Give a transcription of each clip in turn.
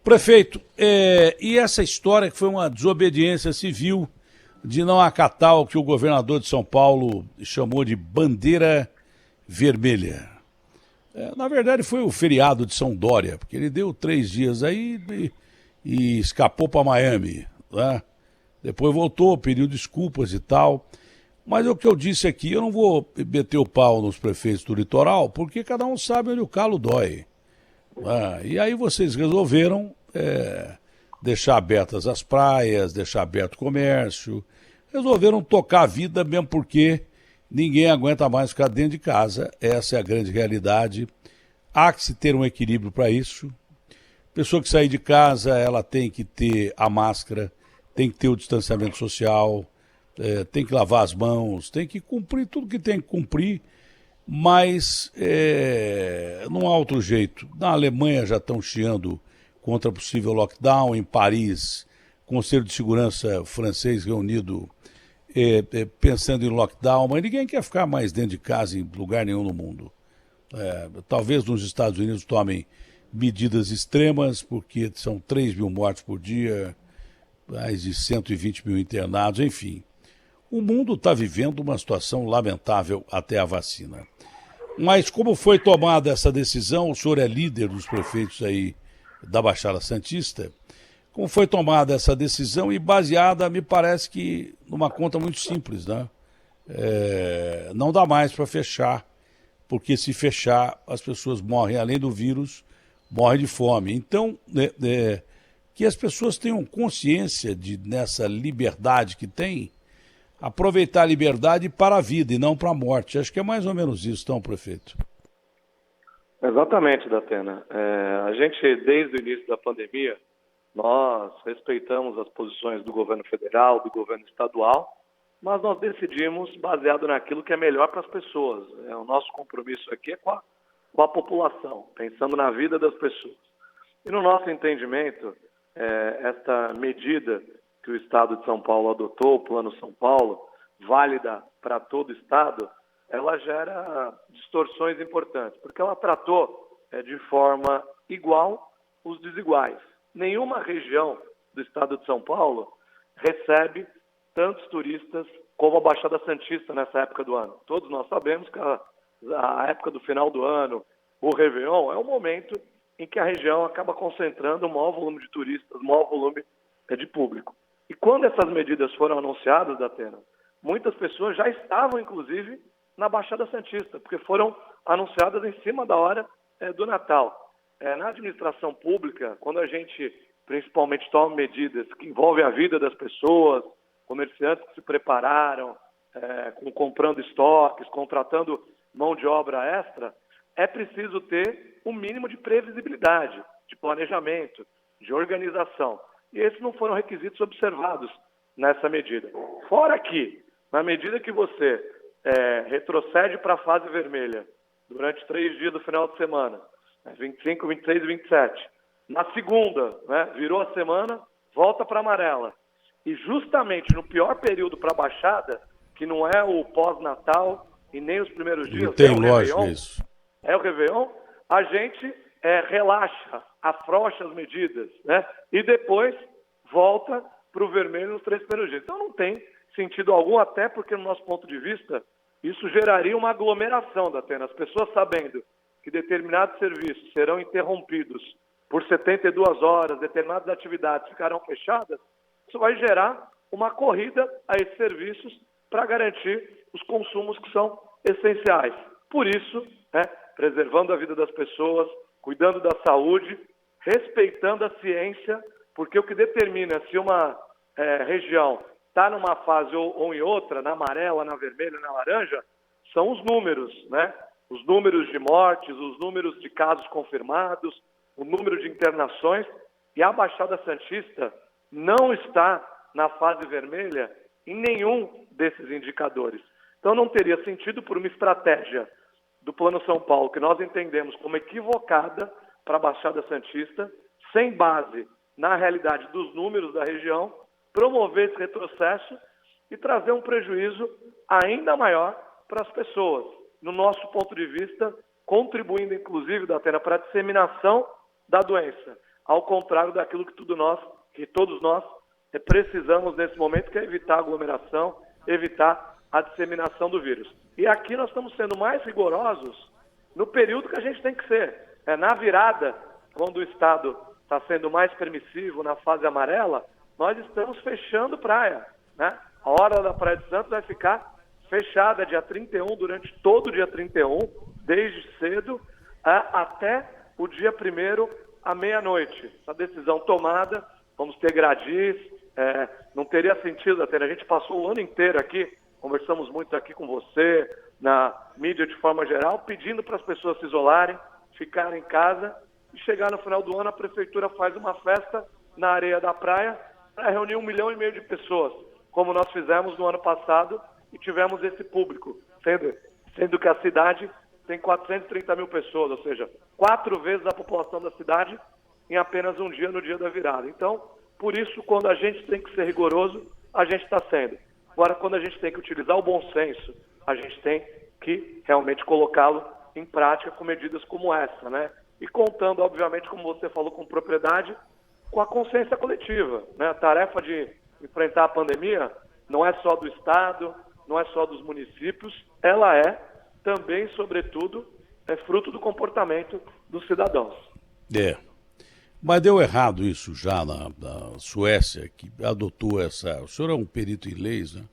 Prefeito, e essa história que foi uma desobediência civil de não acatar o que o governador de São Paulo chamou de bandeira vermelha. Na verdade foi o feriado de São Dória, porque ele deu 3 dias aí e escapou para Miami, né? Depois voltou, pediu desculpas e tal. Mas é o que eu disse aqui, eu não vou meter o pau nos prefeitos do litoral, porque cada um sabe onde o calo dói. E aí vocês resolveram deixar abertas as praias, deixar aberto o comércio, resolveram tocar a vida mesmo porque ninguém aguenta mais ficar dentro de casa. Essa é a grande realidade. Há que se ter um equilíbrio para isso. Pessoa que sair de casa, ela tem que ter a máscara, tem que ter o distanciamento social, tem que lavar as mãos, tem que cumprir tudo que tem que cumprir, mas não há outro jeito. Na Alemanha já estão chiando contra possível lockdown, em Paris, o Conselho de Segurança francês reunido pensando em lockdown, mas ninguém quer ficar mais dentro de casa em lugar nenhum no mundo. Talvez nos Estados Unidos tomem medidas extremas, porque são 3 mil mortes por dia, mais de 120 mil internados, enfim. O mundo está vivendo uma situação lamentável até a vacina. Mas como foi tomada essa decisão, o senhor é líder dos prefeitos aí da Baixada Santista, como foi tomada essa decisão e baseada, me parece que, numa conta muito simples, né? Não dá mais para fechar, porque se fechar, as pessoas morrem, além do vírus, morrem de fome. Então, que as pessoas tenham consciência nessa liberdade que tem, aproveitar a liberdade para a vida e não para a morte. Acho que é mais ou menos isso, então, prefeito. Exatamente, Datena. A gente, desde o início da pandemia, nós respeitamos as posições do governo federal, do governo estadual, mas nós decidimos baseado naquilo que é melhor para as pessoas. O nosso compromisso aqui é com a população, pensando na vida das pessoas. E no nosso entendimento, esta medida que o Estado de São Paulo adotou, o Plano São Paulo, válida para todo o Estado, ela gera distorções importantes, porque ela tratou de forma igual os desiguais. Nenhuma região do Estado de São Paulo recebe tantos turistas como a Baixada Santista nessa época do ano. Todos nós sabemos que a época do final do ano, o Réveillon, é o momento em que a região acaba concentrando o maior volume de turistas, o maior volume de público. E quando essas medidas foram anunciadas, Datena, muitas pessoas já estavam, inclusive, na Baixada Santista, porque foram anunciadas em cima da hora do Natal. Na administração pública, quando a gente principalmente toma medidas que envolvem a vida das pessoas, comerciantes que se prepararam, comprando estoques, contratando mão de obra extra, é preciso ter um mínimo de previsibilidade, de planejamento, de organização. E esses não foram requisitos observados nessa medida. Fora que, na medida que você retrocede para a fase vermelha durante 3 dias do final de semana, 25, 26 e 27, na segunda, virou a semana, volta para a amarela. E justamente no pior período para a Baixada, que não é o pós-Natal e nem os primeiros dias, não tem lógica isso. É o Réveillon, a gente relaxa, afrouxa as medidas, e depois volta para o vermelho nos 3 primeiros dias. Então não tem sentido algum, até porque, no nosso ponto de vista, isso geraria uma aglomeração da Atena. As pessoas sabendo que determinados serviços serão interrompidos por 72 horas, determinadas atividades ficarão fechadas, isso vai gerar uma corrida a esses serviços para garantir os consumos que são essenciais. Por isso, preservando a vida das pessoas, cuidando da saúde, respeitando a ciência, porque o que determina se uma região está numa fase ou em outra, na amarela, na vermelha, na laranja, são os números, Os números de mortes, os números de casos confirmados, o número de internações, e a Baixada Santista não está na fase vermelha em nenhum desses indicadores. Então não teria sentido, por uma estratégia do Plano São Paulo, que nós entendemos como equivocada para a Baixada Santista, sem base na realidade dos números da região, promover esse retrocesso e trazer um prejuízo ainda maior para as pessoas. No nosso ponto de vista, contribuindo inclusive, Datena, para a disseminação da doença. ao contrário daquilo que todos nós precisamos nesse momento, que é evitar a aglomeração, evitar a disseminação do vírus. E aqui nós estamos sendo mais rigorosos no período que a gente tem que ser. Na virada, quando o Estado está sendo mais permissivo, na fase amarela, nós estamos fechando praia, né? A hora da Praia de Santos vai ficar fechada dia 31, durante todo o dia 31, desde cedo até o dia 1º à meia-noite. Essa decisão tomada, vamos ter gradis, não teria sentido até. A gente passou o ano inteiro aqui, conversamos muito aqui com você, na mídia de forma geral, pedindo para as pessoas se isolarem, ficarem em casa, e chegar no final do ano a prefeitura faz uma festa na areia da praia para reunir 1,5 milhão de pessoas, como nós fizemos no ano passado e tivemos esse público, sendo que a cidade tem 430 mil pessoas, ou seja, 4 vezes a população da cidade em apenas um dia, no dia da virada. Então, por isso, quando a gente tem que ser rigoroso, a gente está sendo. Agora, quando a gente tem que utilizar o bom senso, a gente tem que realmente colocá-lo em prática com medidas como essa, né? E contando, obviamente, como você falou com propriedade, com a consciência coletiva, né? A tarefa de enfrentar a pandemia não é só do Estado, não é só dos municípios, ela é também, sobretudo, fruto do comportamento dos cidadãos. Mas deu errado isso já na Suécia, que adotou essa... O senhor é um perito em leis, né?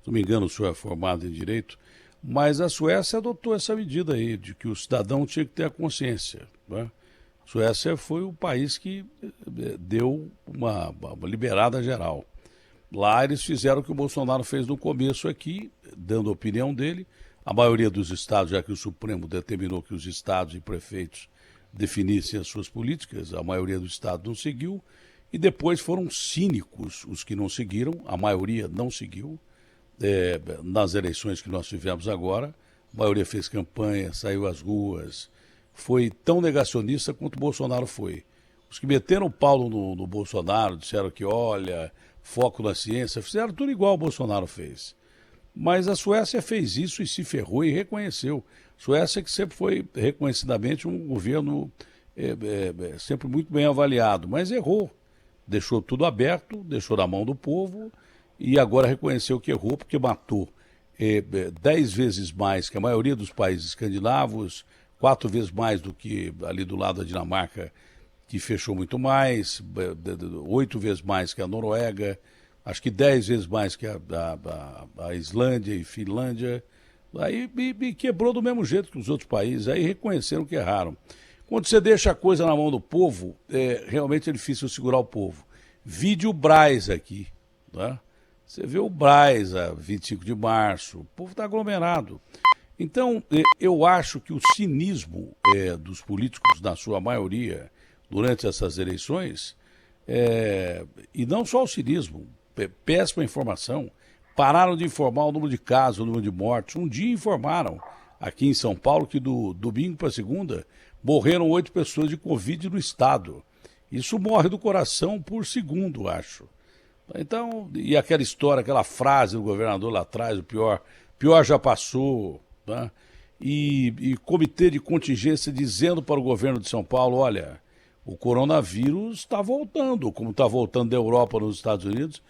Se não me engano, o senhor é formado em direito, mas a Suécia adotou essa medida aí, de que o cidadão tinha que ter a consciência, né? A Suécia foi o país que deu uma liberada geral. Lá eles fizeram o que o Bolsonaro fez no começo aqui, dando a opinião dele. A maioria dos estados, já que o Supremo determinou que os estados e prefeitos definissem as suas políticas, a maioria dos estados não seguiu. E depois foram cínicos os que não seguiram, a maioria não seguiu. Nas eleições que nós tivemos agora, a maioria fez campanha, saiu às ruas, foi tão negacionista quanto o Bolsonaro foi. Os que meteram o pau no Bolsonaro, disseram que, olha, foco na ciência, fizeram tudo igual o Bolsonaro fez. Mas a Suécia fez isso e se ferrou e reconheceu. A Suécia que sempre foi reconhecidamente um governo sempre muito bem avaliado, mas errou. Deixou tudo aberto, deixou na mão do povo e agora reconheceu que errou porque matou 10 vezes mais que a maioria dos países escandinavos, 4 vezes mais do que ali do lado da Dinamarca, que fechou muito mais, 8 vezes mais que a Noruega, acho que 10 vezes mais que a Islândia e Finlândia. Aí me quebrou do mesmo jeito que os outros países, aí reconheceram que erraram. Quando você deixa a coisa na mão do povo, realmente é difícil segurar o povo. Vide o Brás aqui, né? Você vê o Brás a 25 de março, o povo está aglomerado. Então, eu acho que o cinismo dos políticos, na sua maioria, durante essas eleições, e não só o cinismo, péssima informação, pararam de informar o número de casos, o número de mortes. Um dia informaram, aqui em São Paulo, que do domingo para segunda, morreram 8 pessoas de Covid no estado. Isso morre do coração por segundo, acho. Então, e aquela história, aquela frase do governador lá atrás, o pior já passou, né? E comitê de contingência dizendo para o governo de São Paulo, olha, o coronavírus está voltando, como está voltando da Europa nos Estados Unidos,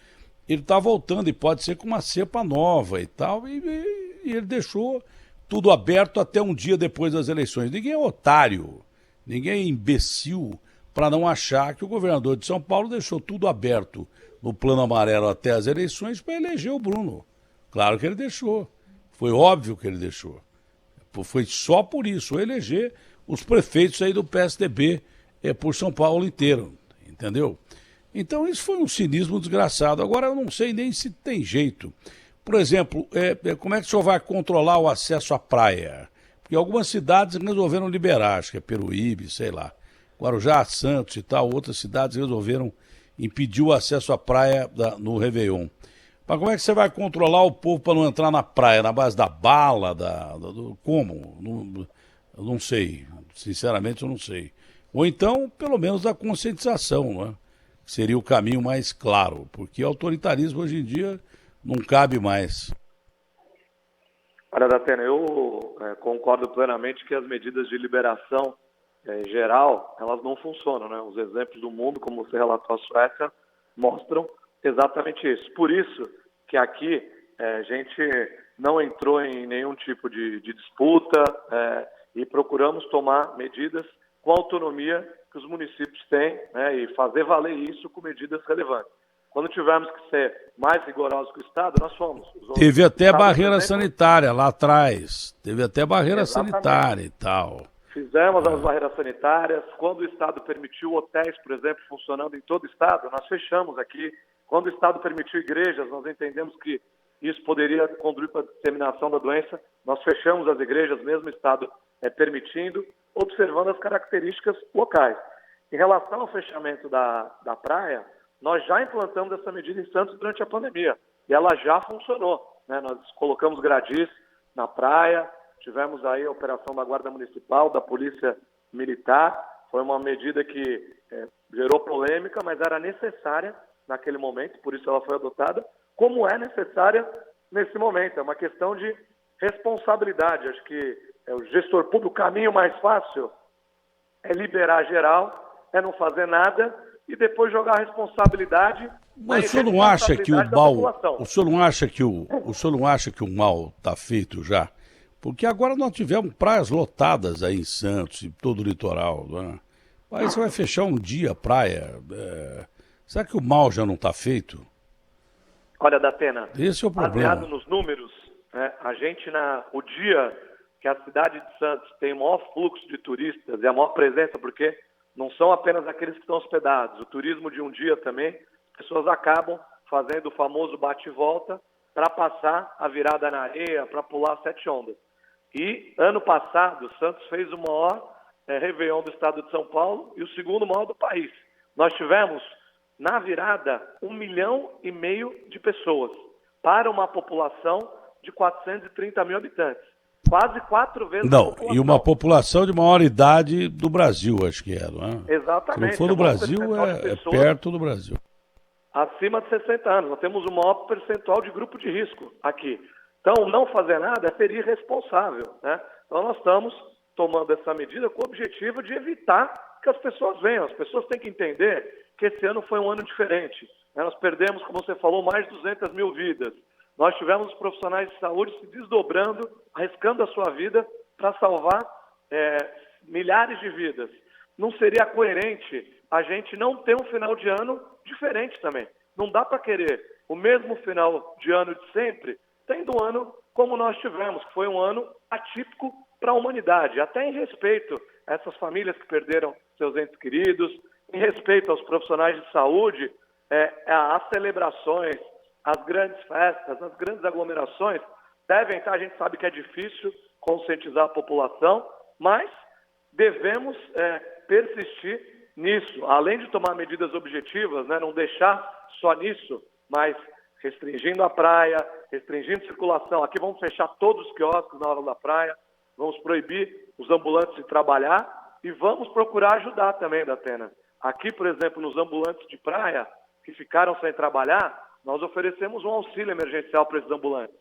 ele está voltando e pode ser com uma cepa nova e tal, e ele deixou tudo aberto até um dia depois das eleições. Ninguém é otário, ninguém é imbecil para não achar que o governador de São Paulo deixou tudo aberto no plano amarelo até as eleições para eleger o Bruno. Claro que ele deixou, foi óbvio que ele deixou. Foi só por isso, eleger os prefeitos aí do PSDB por São Paulo inteiro, entendeu? Então isso foi um cinismo desgraçado. Agora eu não sei nem se tem jeito. Por exemplo, como é que o senhor vai controlar o acesso à praia? Porque algumas cidades resolveram liberar, acho que é Peruíbe, sei lá. Guarujá, Santos e tal, outras cidades resolveram impedir o acesso à praia no Réveillon. Mas como é que você vai controlar o povo para não entrar na praia? Na base da bala? Como? Não sei. Sinceramente, eu não sei. Ou então, pelo menos, da conscientização, né? Seria o caminho mais claro, porque autoritarismo hoje em dia não cabe mais. Olha, Datena, eu concordo plenamente que as medidas de liberação em geral, elas não funcionam, né? Os exemplos do mundo, como você relatou a Suécia, mostram exatamente isso. Por isso que aqui a gente não entrou em nenhum tipo de disputa e procuramos tomar medidas com a autonomia que os municípios têm, né, e fazer valer isso com medidas relevantes. Quando tivermos que ser mais rigorosos que o Estado, nós fomos. Teve até barreira sanitária lá atrás. Teve até barreira sanitária e tal. Fizemos as barreiras sanitárias. Quando o Estado permitiu hotéis, por exemplo, funcionando em todo o Estado, nós fechamos aqui. Quando o Estado permitiu igrejas, nós entendemos que isso poderia conduzir para a disseminação da doença. Nós fechamos as igrejas, mesmo o Estado permitindo, observando as características locais. Em relação ao fechamento da praia, nós já implantamos essa medida em Santos durante a pandemia. E ela já funcionou, né? Nós colocamos gradis na praia, tivemos aí a operação da Guarda Municipal, da Polícia Militar. Foi uma medida que gerou polêmica, mas era necessária naquele momento, por isso ela foi adotada, como é necessária nesse momento. É uma questão de responsabilidade. Acho que o gestor público, o caminho mais fácil é liberar geral, é não fazer nada e depois jogar a responsabilidade. Mas o senhor não acha que o mal, o senhor não acha que o mal está feito já? Porque agora nós tivemos praias lotadas aí em Santos e todo o litoral, né? Aí você vai fechar um dia a praia. Será que o mal já não está feito? Olha, Datena, esse é o problema. Baseado nos números, né, a gente, o dia que a cidade de Santos tem o maior fluxo de turistas e a maior presença, porque não são apenas aqueles que estão hospedados, o turismo de um dia também, as pessoas acabam fazendo o famoso bate e volta para passar a virada na areia, para pular 7 ondas. E ano passado, Santos fez o maior Réveillon do estado de São Paulo e o segundo maior do país. Nós tivemos, na virada, 1,5 milhão de pessoas, para uma população de 430 mil habitantes. Quase 4 vezes a população. E uma população de maior idade do Brasil, acho que é, não é? Exatamente. Se não for do Brasil, é perto do Brasil. Acima de 60 anos. Nós temos o maior percentual de grupo de risco aqui. Então, não fazer nada é ser irresponsável, né? Então, nós estamos tomando essa medida com o objetivo de evitar que as pessoas venham. As pessoas têm que entender que esse ano foi um ano diferente, né? Nós perdemos, como você falou, mais de 200 mil vidas. Nós tivemos os profissionais de saúde se desdobrando, arriscando a sua vida para salvar milhares de vidas. Não seria coerente a gente não ter um final de ano diferente também. Não dá para querer o mesmo final de ano de sempre, tendo um ano como nós tivemos, que foi um ano atípico para a humanidade, até em respeito a essas famílias que perderam seus entes queridos, em respeito aos profissionais de saúde, as celebrações, as grandes festas, as grandes aglomerações devem estar, a gente sabe que é difícil conscientizar a população, mas devemos persistir nisso, além de tomar medidas objetivas, né, não deixar só nisso, mas restringindo a praia, restringindo circulação. Aqui vamos fechar todos os quiosques na hora da praia, vamos proibir os ambulantes de trabalhar e vamos procurar ajudar também, Datena. Aqui, por exemplo, nos ambulantes de praia que ficaram sem trabalhar, nós oferecemos um auxílio emergencial para esses ambulantes.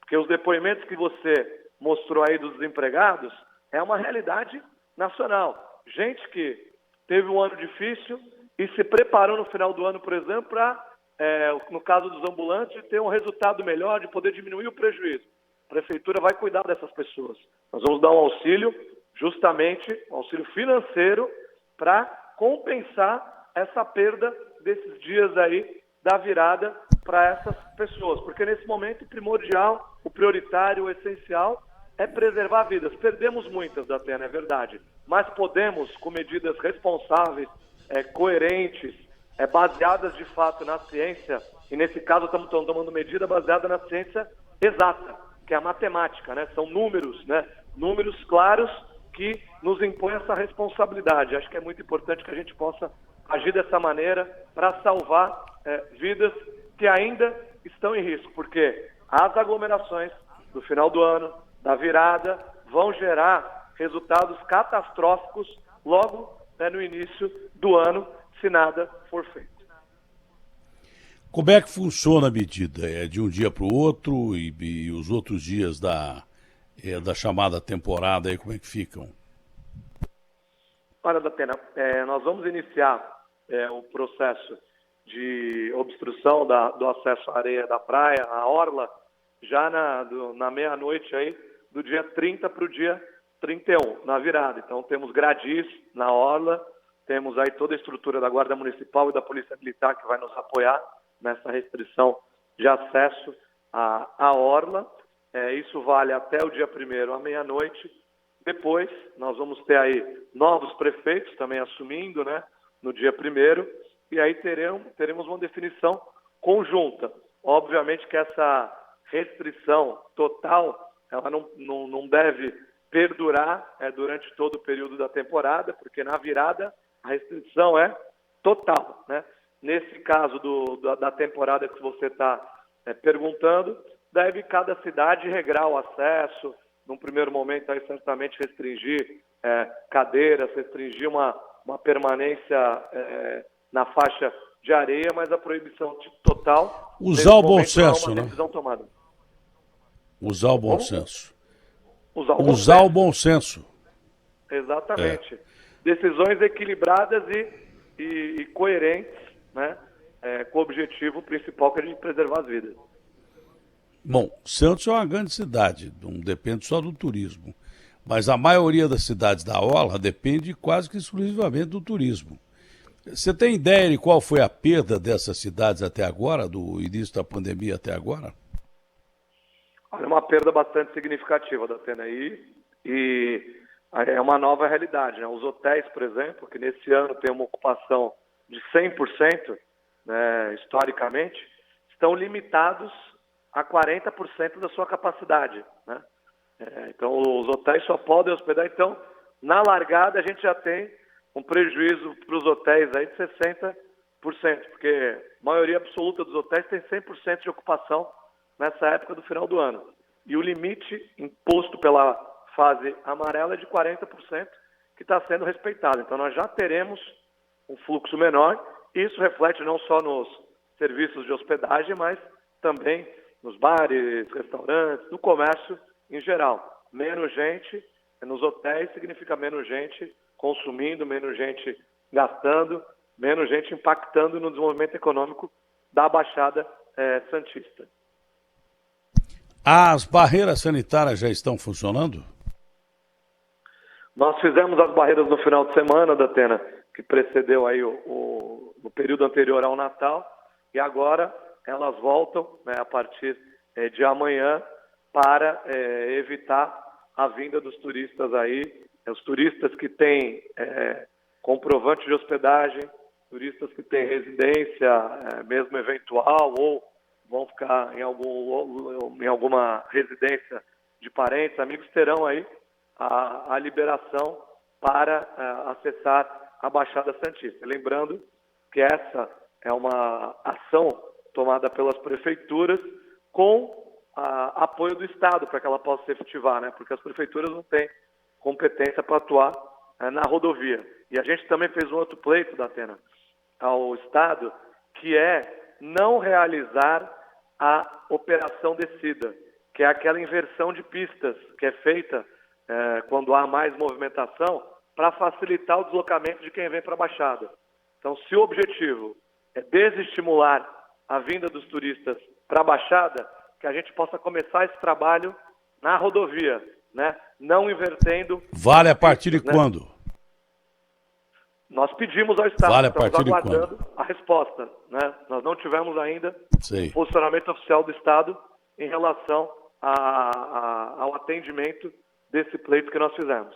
Porque os depoimentos que você mostrou aí dos desempregados é uma realidade nacional. Gente que teve um ano difícil e se preparou no final do ano, por exemplo, para, no caso dos ambulantes, ter um resultado melhor, de poder diminuir o prejuízo. A prefeitura vai cuidar dessas pessoas. Nós vamos dar um auxílio, justamente, um auxílio financeiro, para compensar essa perda desses dias aí da virada para essas pessoas. Porque nesse momento o primordial, o prioritário, o essencial é preservar vidas. Perdemos muitas, Datena, é verdade. Mas podemos, com medidas responsáveis, coerentes, baseadas de fato na ciência, e nesse caso estamos tomando medida baseada na ciência exata, que é a matemática, né? São números, né? Números claros que nos impõem essa responsabilidade. Acho que é muito importante que a gente possa agir dessa maneira para salvar vidas que ainda estão em risco, porque as aglomerações do final do ano, da virada, vão gerar resultados catastróficos logo no início do ano, se nada for feito. Como é que funciona a medida? É de um dia para o outro e os outros dias da chamada temporada aí, como é que ficam? Olha, Datena, nós vamos iniciar o processo de obstrução do acesso à areia da praia, à orla, já na meia-noite aí, do dia 30 para o dia 31, na virada. Então, temos gradis na orla, temos aí toda a estrutura da Guarda Municipal e da Polícia Militar que vai nos apoiar nessa restrição de acesso à orla. Isso vale até o dia 1º à meia-noite. Depois, nós vamos ter aí novos prefeitos também assumindo, né, no dia 1º, e aí teremos uma definição conjunta. Obviamente que essa restrição total, ela não deve perdurar durante todo o período da temporada, porque na virada a restrição é total, né? Nesse caso da temporada que você está perguntando, deve cada cidade regrar o acesso, num primeiro momento aí certamente restringir cadeiras, restringir uma permanência na faixa de areia, mas a proibição total... Usar o bom senso, né? Tomada. Usar o bom senso. Usar o bom senso. Exatamente. Decisões equilibradas e coerentes, né? Com o objetivo principal, que é de preservar as vidas. Bom, Santos é uma grande cidade, não depende só do turismo. Mas a maioria das cidades da orla depende quase que exclusivamente do turismo. Você tem ideia de qual foi a perda dessas cidades até agora, do início da pandemia até agora? Olha, uma perda bastante significativa da Atena aí, e é uma nova realidade, né? Os hotéis, por exemplo, que nesse ano tem uma ocupação de 100%, né, historicamente, estão limitados a 40% da sua capacidade, né? Então, os hotéis só podem hospedar. Então, na largada, a gente já tem um prejuízo para os hotéis aí de 60%, porque a maioria absoluta dos hotéis tem 100% de ocupação nessa época do final do ano. E o limite imposto pela fase amarela é de 40%, que está sendo respeitado. Então, nós já teremos um fluxo menor. Isso reflete não só nos serviços de hospedagem, mas também nos bares, restaurantes, no comércio em geral. Menos gente nos hotéis significa menos gente consumindo, menos gente gastando, menos gente impactando no desenvolvimento econômico da Baixada Santista. As barreiras sanitárias já estão funcionando? Nós fizemos as barreiras no final de semana, Datena, que precedeu aí no período anterior ao Natal, e agora elas voltam, né, a partir de amanhã, para evitar a vinda dos turistas aí, os turistas que têm comprovante de hospedagem, turistas que têm residência, mesmo eventual, ou vão ficar em alguma residência de parentes, amigos, terão aí a liberação para acessar a Baixada Santista. Lembrando que essa é uma ação tomada pelas prefeituras com apoio do Estado para que ela possa se efetivar, né? Porque as prefeituras não têm competência para atuar na rodovia. E a gente também fez um outro pleito, Datena, ao Estado, que é não realizar a operação descida, que é aquela inversão de pistas que é feita quando há mais movimentação para facilitar o deslocamento de quem vem para a Baixada. Então, se o objetivo é desestimular a vinda dos turistas para a Baixada, que a gente possa começar esse trabalho na rodovia, né? Não invertendo... Vale a partir de quando? Nós pedimos ao Estado, vale estamos aguardando a resposta, né? Nós não tivemos ainda um posicionamento oficial do Estado em relação ao atendimento desse pleito que nós fizemos.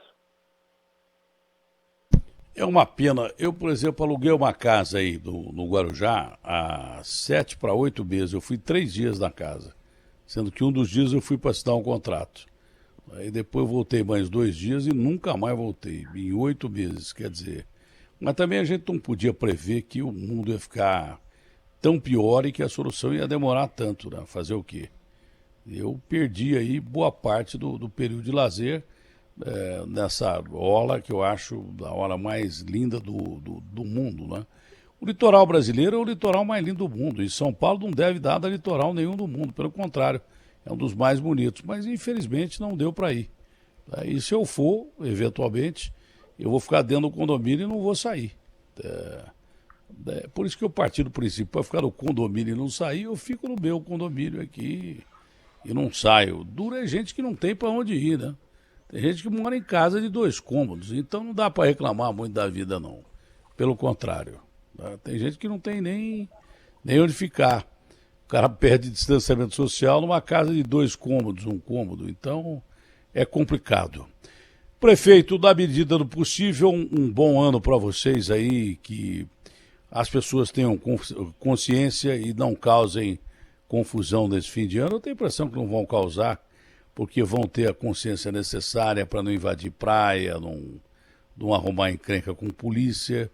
É uma pena. Eu, por exemplo, aluguei uma casa aí no Guarujá há 7 para 8 meses. Eu fui 3 dias na casa, sendo que um dos dias eu fui para assinar um contrato. Aí depois eu voltei mais 2 dias e nunca mais voltei, em 8 meses, quer dizer. Mas também a gente não podia prever que o mundo ia ficar tão pior e que a solução ia demorar tanto, né? Fazer o quê? Eu perdi aí boa parte do período de lazer nessa orla, que eu acho a orla mais linda do mundo, né? O litoral brasileiro é o litoral mais lindo do mundo, e São Paulo não deve dar a litoral nenhum do mundo, pelo contrário, é um dos mais bonitos, mas infelizmente não deu para ir. E se eu for, eventualmente, eu vou ficar dentro do condomínio e não vou sair. Por isso que eu parti do princípio, para ficar no condomínio e não sair, eu fico no meu condomínio aqui e não saio. Duro é gente que não tem para onde ir, né? Tem gente que mora em casa de 2 cômodos, então não dá para reclamar muito da vida, não. Pelo contrário. Tá? Tem gente que não tem nem onde ficar. O cara perde distanciamento social numa casa de 2 cômodos, 1 cômodo. Então, é complicado. Prefeito, na medida do possível, um bom ano para vocês aí, que as pessoas tenham consciência e não causem confusão nesse fim de ano. Eu tenho a impressão que não vão causar, porque vão ter a consciência necessária para não invadir praia, não arrumar encrenca com polícia,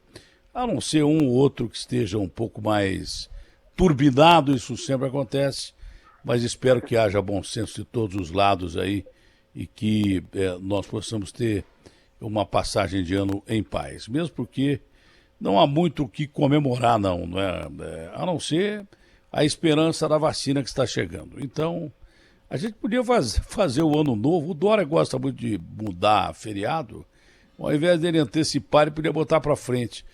a não ser um ou outro que esteja um pouco mais turbinado, isso sempre acontece, mas espero que haja bom senso de todos os lados aí e que nós possamos ter uma passagem de ano em paz, mesmo porque não há muito o que comemorar, não é? A não ser a esperança da vacina que está chegando. Então, a gente podia fazer o ano novo. O Dória gosta muito de mudar feriado. Ao invés dele antecipar, ele podia botar para frente.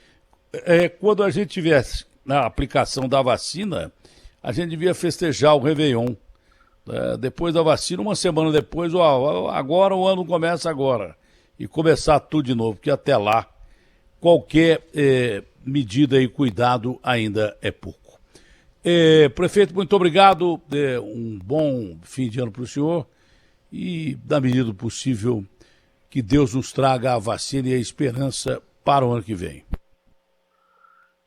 Quando a gente tivesse na aplicação da vacina, a gente devia festejar o Réveillon. Depois da vacina, uma semana depois, agora o ano começa agora. E começar tudo de novo, porque até lá, qualquer medida e cuidado ainda é pouco. Prefeito, muito obrigado. Um bom fim de ano para o senhor. E, na medida do possível, que Deus nos traga a vacina e a esperança para o ano que vem.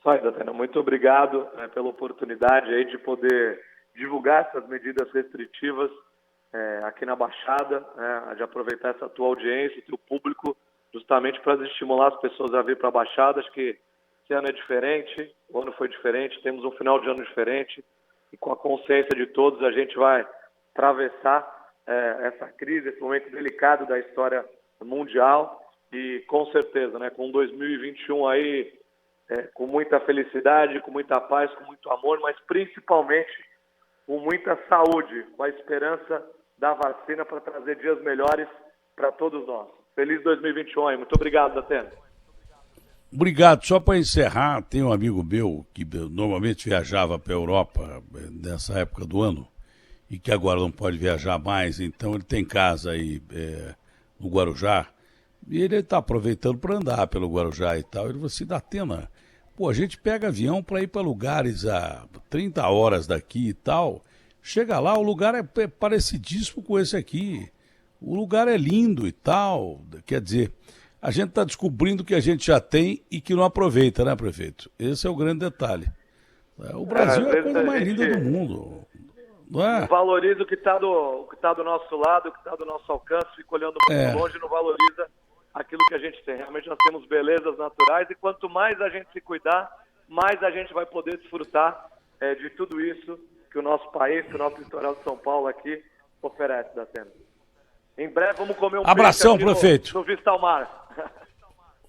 Só, Datena, muito obrigado pela oportunidade aí de poder divulgar essas medidas restritivas aqui na Baixada, de aproveitar essa tua audiência, teu público, justamente para estimular as pessoas a vir para a Baixada. Acho que esse ano é diferente, o ano foi diferente, temos um final de ano diferente e com a consciência de todos a gente vai atravessar essa crise, esse momento delicado da história mundial e com certeza, com 2021 aí com muita felicidade, com muita paz, com muito amor, mas principalmente com muita saúde, com a esperança da vacina para trazer dias melhores para todos nós. Feliz 2021 aí. Muito obrigado, Datena. Obrigado. Só para encerrar, tem um amigo meu que normalmente viajava para a Europa nessa época do ano e que agora não pode viajar mais, então ele tem casa aí no Guarujá e ele está aproveitando para andar pelo Guarujá e tal. Ele falou assim, Datena, pô, a gente pega avião para ir para lugares a 30 horas daqui e tal, chega lá, o lugar é parecidíssimo com esse aqui, o lugar é lindo e tal, quer dizer, a gente está descobrindo que a gente já tem e que não aproveita, né, prefeito? Esse é o grande detalhe. O Brasil é a coisa mais linda do mundo. Não é? Valoriza o que está do nosso lado, o que está do nosso alcance, fica olhando muito longe e não valoriza aquilo que a gente tem. Realmente nós temos belezas naturais e quanto mais a gente se cuidar, mais a gente vai poder desfrutar de tudo isso que o nosso país, que o nosso litoral de São Paulo aqui oferece, Datena. Em breve vamos comer um abração, peixe aqui prefeito. no Vista ao Mar.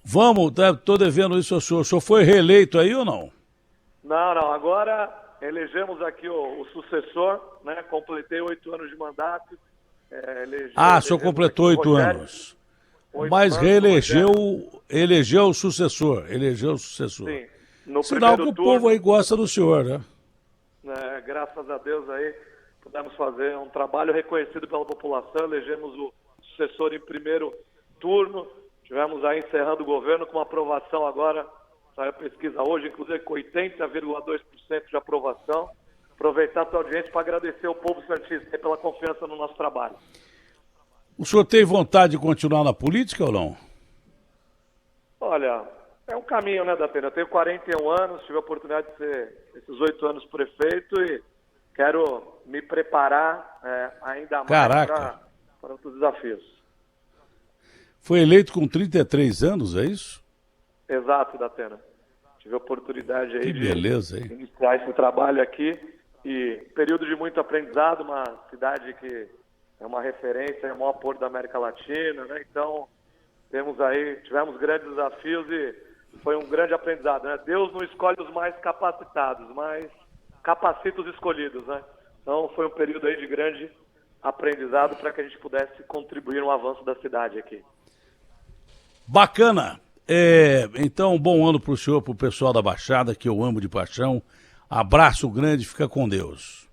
Vamos, estou devendo isso ao senhor. O senhor foi reeleito aí ou não? Não. Agora elegemos aqui o sucessor, completei 8 anos de mandato. O senhor completou 8 anos. Mas elegeu o sucessor. Sim, no sinal que primeiro o povo aí gosta do senhor, né? Graças a Deus aí pudemos fazer um trabalho reconhecido pela população, elegemos o sucessor em primeiro turno, tivemos aí encerrando o governo com uma aprovação agora, saiu a pesquisa hoje, inclusive com 80,2% de aprovação. Aproveitar a tua audiência para agradecer ao povo santista pela confiança no nosso trabalho. O senhor tem vontade de continuar na política ou não? Olha, é um caminho, né, Datena? Eu tenho 41 anos, tive a oportunidade de ser esses 8 anos prefeito e quero me preparar ainda mais para outros desafios. Foi eleito com 33 anos, é isso? Exato, Datena. Tive a oportunidade aí de iniciar esse trabalho aqui e período de muito aprendizado, uma cidade que é uma referência, é o maior porto da América Latina, né? Então, tivemos grandes desafios e foi um grande aprendizado, né? Deus não escolhe os mais capacitados, mas capacita os escolhidos, né? Então, foi um período aí de grande aprendizado para que a gente pudesse contribuir no avanço da cidade aqui. Bacana. Então, bom ano para o senhor, para o pessoal da Baixada, que eu amo de paixão. Abraço grande, fica com Deus.